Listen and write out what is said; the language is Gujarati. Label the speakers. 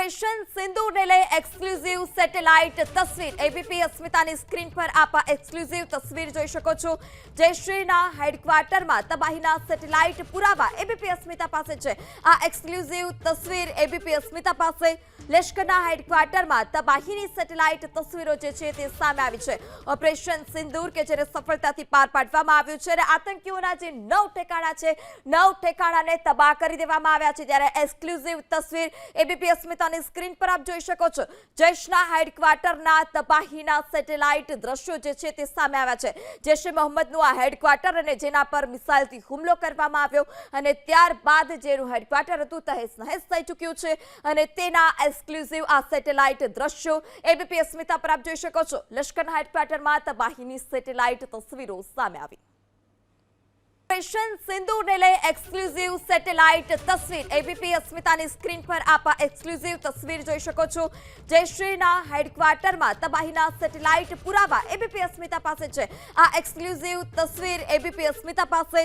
Speaker 1: ઓપરેશન સિંદૂરને લઈ એક્સક્લુઝિવ સેટેલાઇટ તસવીર એબીપી અસ્મિતાની સ્ક્રીન પર આપ એક્સક્લુઝિવ તસવીર જોઈ શકો છો। જયશ્રીના હેડક્વાર્ટરમાં તબાહીના સેટેલાઇટ પુરાવા એબીપી અસ્મિતા પાસે છે। આ એક્સક્લુઝિવ તસવીર એબીપી અસ્મિતા પાસે લશ્કરના હેડક્વાર્ટરમાં તબાહીની સેટેલાઇટ તસવીરો જે છે તે સામે આવી છે। ઓપરેશન સિંદૂર કે જેને સફળતાથી પાર પાડવામાં આવ્યું છે અને આતંકીઓના જે 9 ઠેકાણા છે 9 ઠેકાણાને તબાહ કરી દેવામાં આવ્યા છે। ત્યારે એક્સક્લુઝિવ તસવીર એબીપી અસ્મિતાની સ્ક્રીન પર આપ જોઈ શકો છો। જૈશના હેડક્વાર્ટરના તબાહીના સેટેલાઇટ દ્રશ્યો જે છે તે સામે આવ્યા છે। જૈશ-એ મોહમ્મદનું આ હેડક્વાર્ટર અને જેના પર મિસાઇલથી હુમલો કરવામાં આવ્યો અને ત્યારબાદ જેનું હેડક્વાર્ટર હતું તહેસ નહેસ થઈ ચૂક્યું છે અને તેના એક્સક્લુઝિવ આ સેટેલાઇટ દ્રશ્યો એબીપી અસ્મિતા પર આપ જોઈ શકો છો। લશ્કરના હેડક્વાર્ટરમાં તબાહીની સેટેલાઇટ તસવીરો સામે આવી। ઓપરેશન સિંદૂરને લઈ એક્સક્લુઝિવ સેટેલાઇટ તસવીર એબીપી અસ્મિતાની સ્ક્રીન પર આપ એક્સક્લુઝિવ તસવીર જોઈ શકો છો। જયશ્રીના હેડક્વાર્ટરમાં તબાહીના સેટેલાઇટ પુરાવા એબીપી અસ્મિતા પાસે છે। આ એક્સક્લુઝિવ તસવીર એબીપી અસ્મિતા પાસે